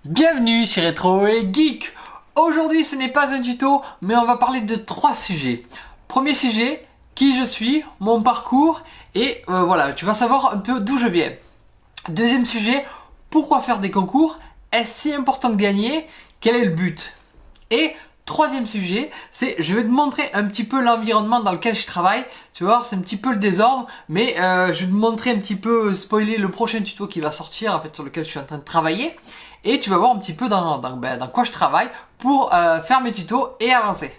Bienvenue chez Rétro et Geek. Aujourd'hui ce n'est pas un tuto mais on va parler de 3 sujets. Premier sujet, qui je suis, mon parcours et voilà, tu vas savoir un peu d'où je viens. Deuxième sujet, pourquoi faire des concours? Est-ce si important de gagner? Quel est le but? Et troisième sujet, c'est je vais te montrer un petit peu l'environnement dans lequel je travaille. Tu vois, c'est un petit peu le désordre, mais je vais te montrer un petit peu, spoiler le prochain tuto qui va sortir, en fait, sur lequel je suis en train de travailler. Et tu vas voir un petit peu dans quoi je travaille pour faire mes tutos et avancer.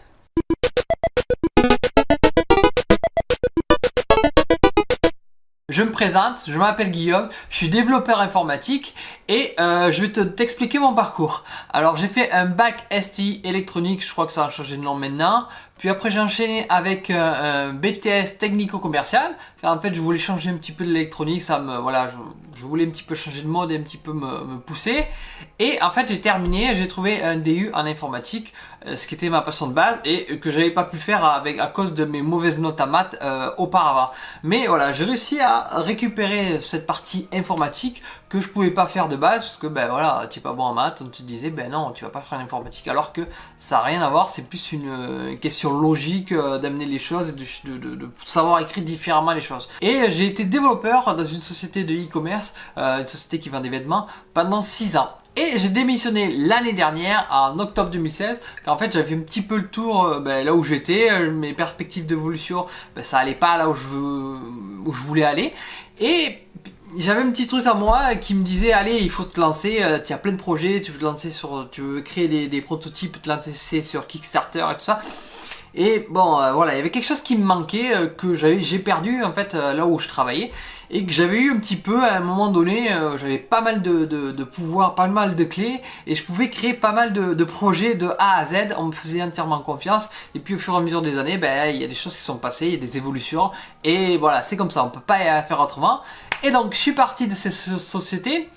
Je me présente, je m'appelle Guillaume, je suis développeur informatique et je vais t'expliquer mon parcours. Alors j'ai fait un bac STI électronique, je crois que ça a changé de nom maintenant. Puis après j'ai enchaîné avec un BTS technico-commercial. Car en fait je voulais changer un petit peu de l'électronique, je voulais un petit peu changer de mode et un petit peu me pousser. Et en fait j'ai terminé, j'ai trouvé un DU en informatique, ce qui était ma passion de base et que j'avais pas pu faire à cause de mes mauvaises notes à maths auparavant. Mais voilà, j'ai réussi à récupérer cette partie informatique que je pouvais pas faire de base parce que ben voilà, tu es pas bon en maths, on te disait ben non, tu vas pas faire l'informatique, alors que ça a rien à voir, c'est plus une question logique d'amener les choses et de savoir écrire différemment les choses. Et j'ai été développeur dans une société de e-commerce, une société qui vend des vêtements pendant 6 ans. Et j'ai démissionné l'année dernière, en octobre 2016, car en fait j'avais fait un petit peu le tour là où j'étais, mes perspectives d'évolution, ça allait pas là où je voulais aller. Et j'avais un petit truc à moi qui me disait allez, il faut te lancer, tu as plein de projets, tu veux créer des prototypes, te lancer sur Kickstarter et tout ça. Et bon voilà, il y avait quelque chose qui me manquait, que j'ai perdu en fait là où je travaillais. Et que j'avais eu un petit peu à un moment donné, j'avais pas mal de pouvoir, pas mal de clés et je pouvais créer pas mal de projets de A à Z, on me faisait entièrement confiance et puis au fur et à mesure des années, il y a des choses qui sont passées, il y a des évolutions et voilà, c'est comme ça, on peut pas faire autrement. Et donc je suis parti de cette société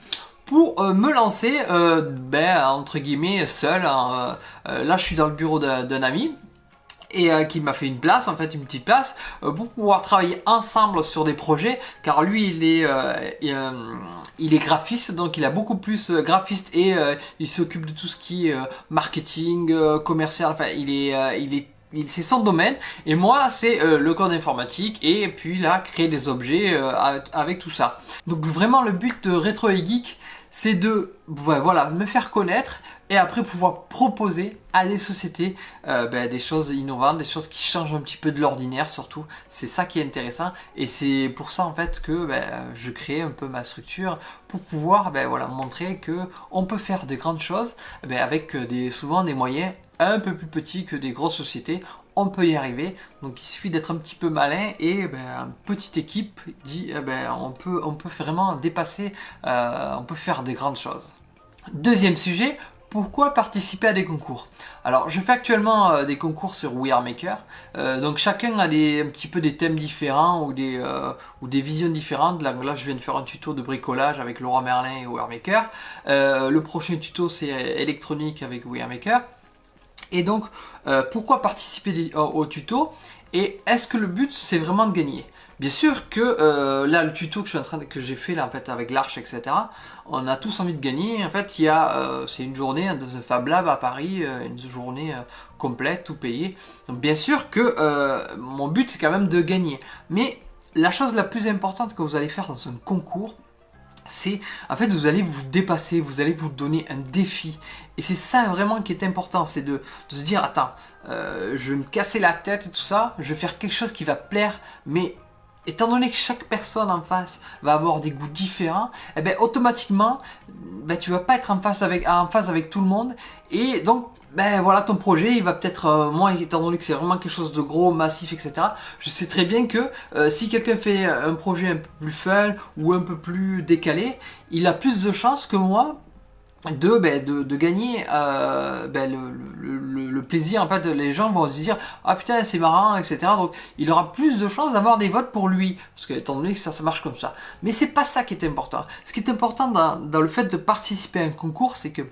pour me lancer entre guillemets seul, hein. Là je suis dans le bureau d'un ami et qui m'a fait une place, en fait une petite place, pour pouvoir travailler ensemble sur des projets, car lui il est graphiste, donc il a beaucoup plus graphiste et il s'occupe de tout ce qui est marketing, commercial, enfin c'est son domaine, et moi c'est le code informatique et puis là créer des objets avec tout ça. Donc vraiment le but de Rétro et Geek, c'est de me faire connaître et après pouvoir proposer à des sociétés des choses innovantes, des choses qui changent un petit peu de l'ordinaire surtout. C'est ça qui est intéressant et c'est pour ça en fait que je crée un peu ma structure pour pouvoir montrer que on peut faire de grandes choses avec souvent des moyens un peu plus petits que des grosses sociétés. On peut y arriver, donc il suffit d'être un petit peu malin et une petite équipe dit on peut vraiment dépasser, on peut faire des grandes choses. Deuxième sujet, pourquoi participer à des concours? Alors je fais actuellement des concours sur We Are Maker, donc chacun a un petit peu des thèmes différents ou des visions différentes. Là je viens de faire un tuto de bricolage avec Laura Merlin et We Are Maker, le prochain tuto c'est électronique avec We Are Maker. Et donc, pourquoi participer au tuto? Et est-ce que le but c'est vraiment de gagner? Bien sûr que là le tuto que j'ai fait là en fait avec l'Arche, etc. On a tous envie de gagner. En fait, c'est une journée dans un Fab Lab à Paris, une journée complète, tout payé. Donc bien sûr que mon but c'est quand même de gagner. Mais la chose la plus importante que vous allez faire dans un concours, c'est en fait vous allez vous dépasser, vous allez vous donner un défi. Et c'est ça vraiment qui est important, c'est de se dire attends, je vais me casser la tête et tout ça, je vais faire quelque chose qui va plaire, mais étant donné que chaque personne en face va avoir des goûts différents, automatiquement tu vas pas être en phase avec tout le monde, et donc ton projet il va peut-être moi étant donné que c'est vraiment quelque chose de gros, massif, etc. Je sais très bien que si quelqu'un fait un projet un peu plus fun ou un peu plus décalé, il a plus de chances que moi de gagner le plaisir. En fait les gens vont se dire ah putain c'est marrant, etc. Donc il aura plus de chances d'avoir des votes pour lui, parce que étant donné que ça marche comme ça. Mais c'est pas ça qui est important. Ce qui est important dans le fait de participer à un concours, c'est que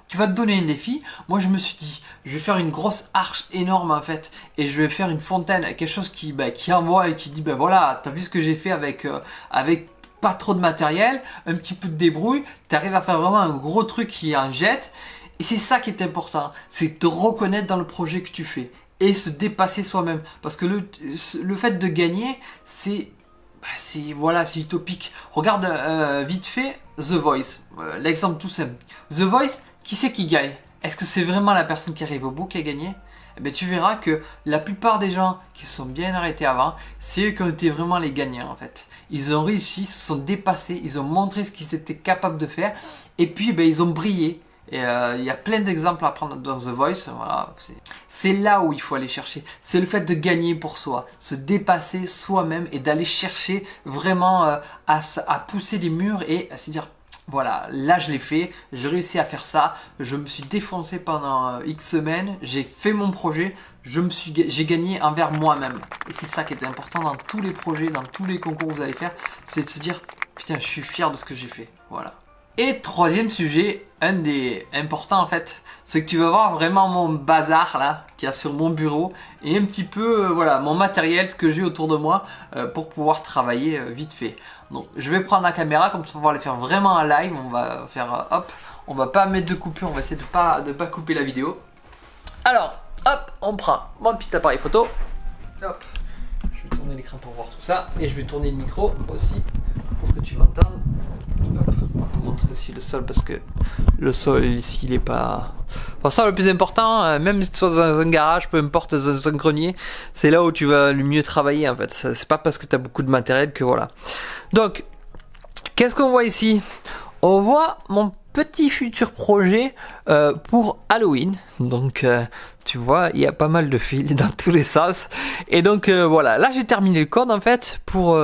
tu vas te donner un défi. Moi je me suis dit je vais faire une grosse arche énorme en fait, et je vais faire une fontaine, quelque chose qui envoie et qui dit voilà, t'as vu ce que j'ai fait avec pas trop de matériel, un petit peu de débrouille, tu arrives à faire vraiment un gros truc qui en jette. Et c'est ça qui est important, c'est te reconnaître dans le projet que tu fais et se dépasser soi-même. Parce que le fait de gagner, c'est voilà, c'est utopique. Regarde vite fait The Voice, l'exemple tout simple. The Voice, qui c'est qui gagne? Est-ce que c'est vraiment la personne qui arrive au bout qui a gagné? Eh bien, tu verras que la plupart des gens qui se sont bien arrêtés avant, c'est eux qui ont été vraiment les gagnants en fait. Ils ont réussi, se sont dépassés, ils ont montré ce qu'ils étaient capables de faire et puis ils ont brillé. Et il y a plein d'exemples à prendre dans The Voice. Voilà, c'est là où il faut aller chercher. C'est le fait de gagner pour soi, se dépasser soi-même et d'aller chercher vraiment à pousser les murs et à se dire voilà, là je l'ai fait, j'ai réussi à faire ça, je me suis défoncé pendant X semaines, j'ai fait mon projet, j'ai gagné envers moi-même. Et c'est ça qui est important dans tous les projets, dans tous les concours que vous allez faire, c'est de se dire putain, je suis fier de ce que j'ai fait. Voilà. Et troisième sujet, un des importants en fait, c'est que tu vas voir vraiment mon bazar là, qu'il y a sur mon bureau, et un petit peu, voilà, mon matériel, ce que j'ai autour de moi, pour pouvoir travailler vite fait. Donc je vais prendre la caméra, comme ça on va le faire vraiment en live, on va faire hop, on va pas mettre de coupure, on va essayer de pas couper la vidéo. Alors, hop, on prend mon petit appareil photo, hop, je vais tourner l'écran pour voir tout ça, et je vais tourner le micro aussi, pour que tu m'entendes. On va montrer aussi le sol parce que le sol ici il est pas... Enfin ça le plus important, même si tu sois dans un garage, peu importe dans un grenier, c'est là où tu vas le mieux travailler en fait. C'est pas parce que tu as beaucoup de matériel que voilà. Donc, qu'est-ce qu'on voit ici? On voit mon petit futur projet pour Halloween. Donc tu vois, il y a pas mal de fils dans tous les sens. Et donc voilà, là j'ai terminé le code en fait pour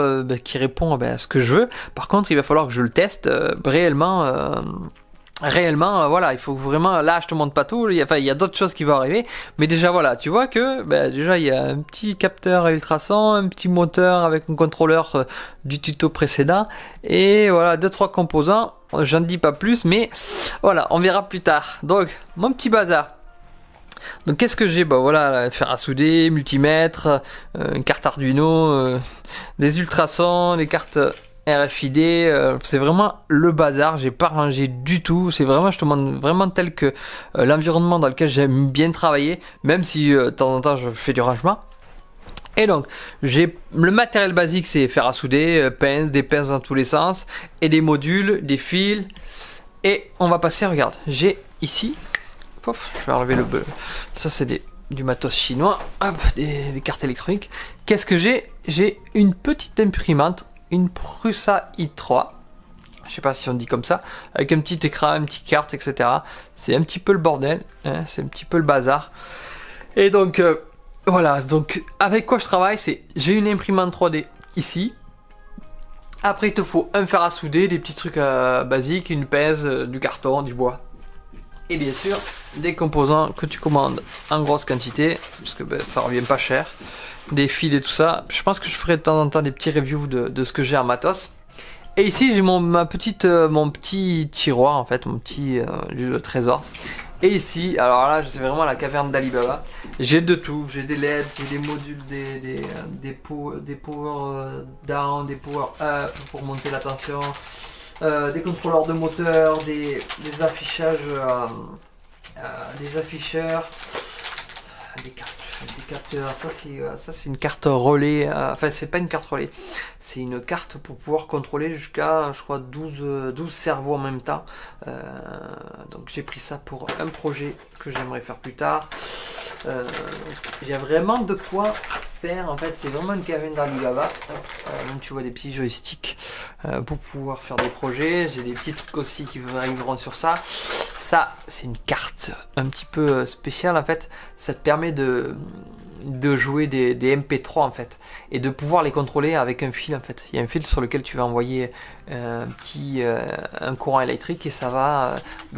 qui répond à ce que je veux. Par contre, il va falloir que je le teste réellement. Voilà, il faut vraiment, là je te montre pas tout, il y a d'autres choses qui vont arriver, mais déjà voilà, tu vois que déjà il y a un petit capteur à ultrasons, un petit moteur avec un contrôleur du tuto précédent, et voilà, 2-3 composants, j'en dis pas plus, mais voilà, on verra plus tard. Donc, mon petit bazar. Donc qu'est-ce que j'ai? Voilà, fer à souder, multimètre, une carte Arduino, des ultrasons, des cartes RFID, c'est vraiment le bazar, j'ai pas rangé du tout, c'est vraiment, je te montre vraiment tel que l'environnement dans lequel j'aime bien travailler, même si de temps en temps je fais du rangement. Et donc, j'ai le matériel basique, c'est fer à souder, pinces, des pinces dans tous les sens, et des modules, des fils, et on va passer, regarde, j'ai ici, pof, je vais enlever le... Ça c'est du matos chinois, hop, des cartes électroniques. Qu'est-ce que j'ai? J'ai une petite imprimante, une Prusa i3, je sais pas si on dit comme ça, avec un petit écran, une petite carte, etc. C'est un petit peu le bordel, hein, c'est un petit peu le bazar. Et donc, voilà, donc avec quoi je travaille, j'ai une imprimante 3D ici. Après, il te faut un fer à souder, des petits trucs basiques, une pince, du carton, du bois. Et bien sûr, des composants que tu commandes en grosse quantité, parce que ça revient pas cher. Des fils et tout ça. Je pense que je ferai de temps en temps des petits reviews de ce que j'ai en matos. Et ici, j'ai mon petit tiroir, en fait, mon petit trésor. Et ici, alors là, c'est vraiment la caverne d'Alibaba. J'ai de tout, j'ai des LED, j'ai des modules, des power down, des power up pour monter la tension. Des contrôleurs de moteur, des affichages, des afficheurs, des capteurs. Ça c'est une carte relais. Enfin, c'est pas une carte relais, c'est une carte pour pouvoir contrôler jusqu'à, je crois, 12 cerveaux en même temps. Donc j'ai pris ça pour un projet que j'aimerais faire plus tard. Il y a vraiment de quoi faire, en fait, c'est vraiment une caverne d'Alibaba. Même tu vois des petits joysticks pour pouvoir faire des projets. J'ai des petits trucs aussi qui arriveront sur ça. Ça, c'est une carte un petit peu spéciale, en fait. Ça te permet de jouer des MP3 en fait, et de pouvoir les contrôler avec un fil en fait. Il y a un fil sur lequel tu vas envoyer un courant électrique et ça va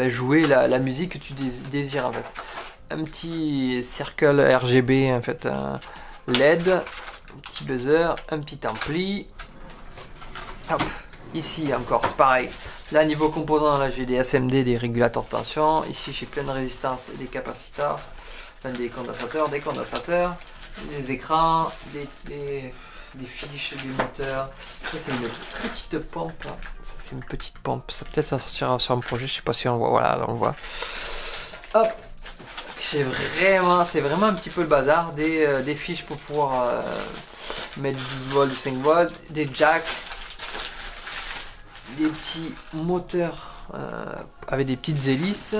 jouer la musique que tu désires en fait. Un petit circle RGB en fait, LED, un petit buzzer, un petit ampli. Hop. Ici encore c'est pareil. Là niveau composants, là j'ai des SMD, des régulateurs de tension. Ici j'ai plein de résistance et des capaciteurs. Des condensateurs, des écrans, des fiches, des moteurs. Ça c'est une petite pompe. Ça c'est une petite pompe. Ça peut-être ça sortira sur un projet. Je sais pas si on voit. Voilà, là on voit. Hop. C'est vraiment un petit peu le bazar. Des fiches pour pouvoir mettre 12 volts, 5 volts, des jacks, des petits moteurs avec des petites hélices,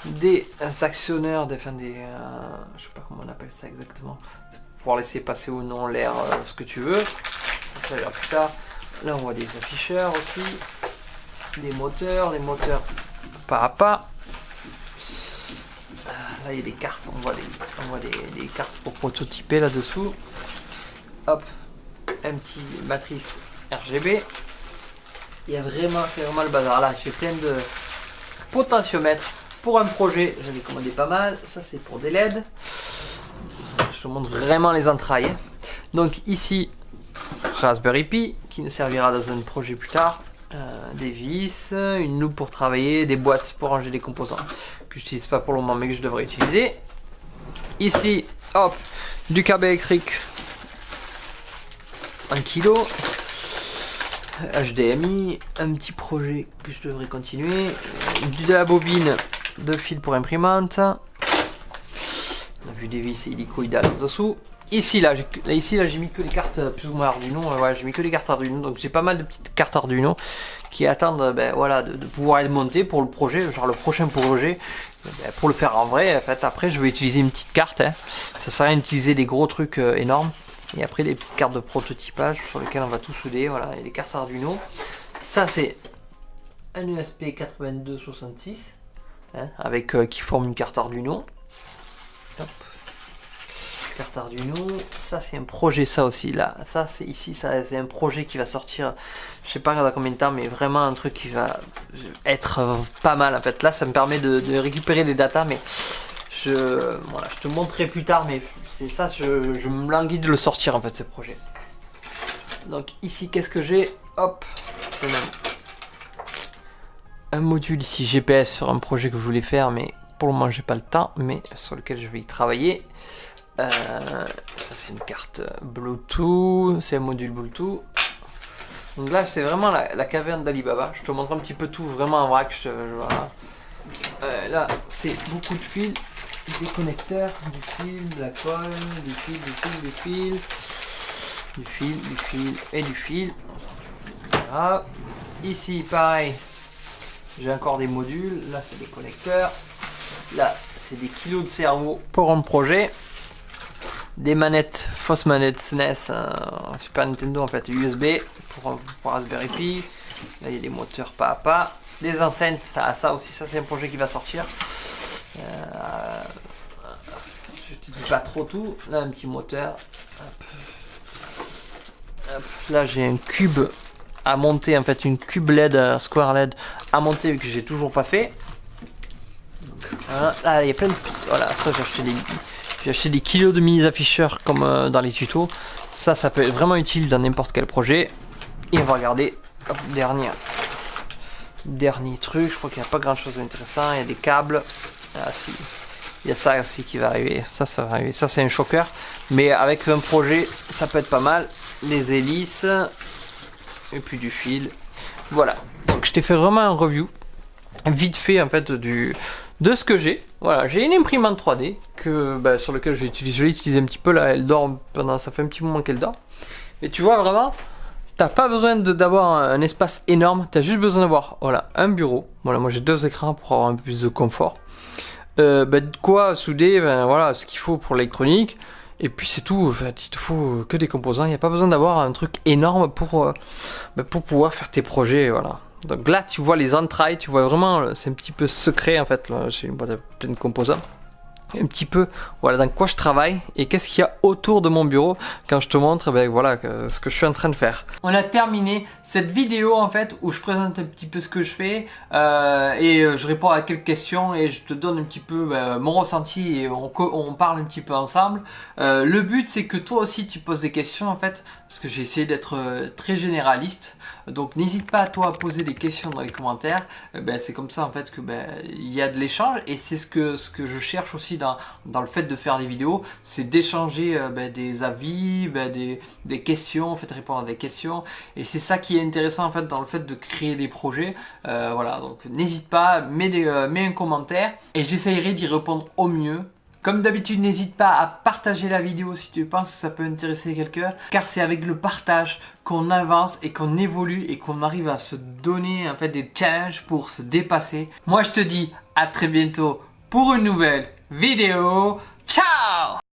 des actionneurs, je sais pas comment on appelle ça exactement, pour pouvoir laisser passer ou non l'air, ce que tu veux. Ça verra plus tard. Là on voit des afficheurs aussi, des moteurs pas à pas. Là il y a des cartes, on voit des cartes pour prototyper là-dessous. Hop, un petit matrice RGB. C'est vraiment le bazar. Là, j'ai plein de potentiomètres pour un projet. J'en ai commandé pas mal. Ça, c'est pour des LED. Je te montre vraiment les entrailles. Donc ici, Raspberry Pi, qui nous servira dans un projet plus tard. Des vis, une loupe pour travailler, des boîtes pour ranger des composants que je n'utilise pas pour le moment, mais que je devrais utiliser. Ici, hop, du câble électrique. 1 kg, HDMI, un petit projet que je devrais continuer, de la bobine de fil pour imprimante, on a vu des vis hélicoïdales en dessous. Ici là j'ai mis que les cartes plus ou moins Arduino, j'ai mis que les cartes Arduino, donc j'ai pas mal de petites cartes Arduino qui attendent de pouvoir être montées pour le projet, genre le prochain projet. Pour le faire en vrai, en fait, après je vais utiliser une petite carte, ça sert à rien d'utiliser des gros trucs énormes. Et après des petites cartes de prototypage sur lesquelles on va tout souder, voilà, et les cartes Arduino. Ça c'est un ESP8266 avec qui forme une carte Arduino. Hop. Carte Arduino, ça c'est un projet, ça aussi là, ça c'est ici, ça c'est un projet qui va sortir, je sais pas dans combien de temps, mais vraiment un truc qui va être pas mal en fait. Là ça me permet de récupérer des datas, mais je te montrerai plus tard, mais c'est ça, je me languis de le sortir en fait, ce projet. Donc ici qu'est-ce que j'ai? Hop, j'ai même un module ici GPS sur un projet que je voulais faire, mais pour le moment j'ai pas le temps, mais sur lequel je vais y travailler. Ça c'est une carte Bluetooth, c'est un module Bluetooth. Donc là c'est vraiment la caverne d'Alibaba. Je te montre un petit peu tout vraiment en vrac. Voilà. Là c'est beaucoup de fils, des connecteurs, du fil, de la colle, du fil et du fil. Voilà. Ici pareil, j'ai encore des modules. Là c'est des connecteurs. Là c'est des kilos de cerveau pour un projet. Des manettes, fausses manettes SNES, Super Nintendo en fait, USB pour Raspberry Pi. Là il y a des moteurs pas à pas. Des enceintes, ça aussi, ça c'est un projet qui va sortir. Je te dis pas trop tout. Là un petit moteur. Hop. Hop. Là j'ai un cube à monter, en fait une cube LED, square LED à monter que j'ai toujours pas fait. Voilà. Là il y a plein de... Voilà, ça j'ai acheté des kilos de mini afficheurs comme dans les tutos. Ça peut être vraiment utile dans n'importe quel projet. Et on va regarder, hop, dernier truc. Je crois qu'il n'y a pas grand chose d'intéressant. Il y a des câbles. Ah si, il y a ça aussi qui va arriver. Ça va arriver. Ça c'est un choker. Mais avec un projet, ça peut être pas mal. Les hélices. Et puis du fil. Voilà. Donc je t'ai fait vraiment un review. Vite fait en fait de ce que j'ai. Voilà, j'ai une imprimante 3D que, sur laquelle je l'ai utilisé un petit peu là, elle dort pendant, ça fait un petit moment qu'elle dort. Et tu vois vraiment, t'as pas besoin d'avoir un espace énorme, t'as juste besoin d'avoir un bureau. Voilà, moi j'ai 2 écrans pour avoir un peu plus de confort. De quoi souder, voilà, ce qu'il faut pour l'électronique. Et puis c'est tout, en fait, il te faut que des composants, il n'y a pas besoin d'avoir un truc énorme pour pouvoir faire tes projets, voilà. Donc là tu vois les entrailles, tu vois vraiment, c'est un petit peu secret en fait, j'ai une boîte à plein de composants. Un petit peu, voilà, dans quoi je travaille et qu'est-ce qu'il y a autour de mon bureau quand je te montre, voilà, ce que je suis en train de faire. On a terminé cette vidéo en fait où je présente un petit peu ce que je fais et je réponds à quelques questions et je te donne un petit peu mon ressenti et on parle un petit peu ensemble. Le but c'est que toi aussi tu poses des questions en fait, parce que j'ai essayé d'être très généraliste. Donc n'hésite pas toi à poser des questions dans les commentaires. C'est comme ça en fait que il y a de l'échange et c'est ce que je cherche aussi aussi dans le fait de faire des vidéos, c'est d'échanger des avis, des questions, en fait répondre à des questions, et c'est ça qui est intéressant en fait dans le fait de créer des projets. Voilà, donc n'hésite pas, mets un commentaire et j'essayerai d'y répondre au mieux. Comme d'habitude, n'hésite pas à partager la vidéo si tu penses que ça peut intéresser quelqu'un, car c'est avec le partage qu'on avance et qu'on évolue et qu'on arrive à se donner en fait des challenges pour se dépasser. Moi je te dis à très bientôt pour une nouvelle vidéo. Ciao!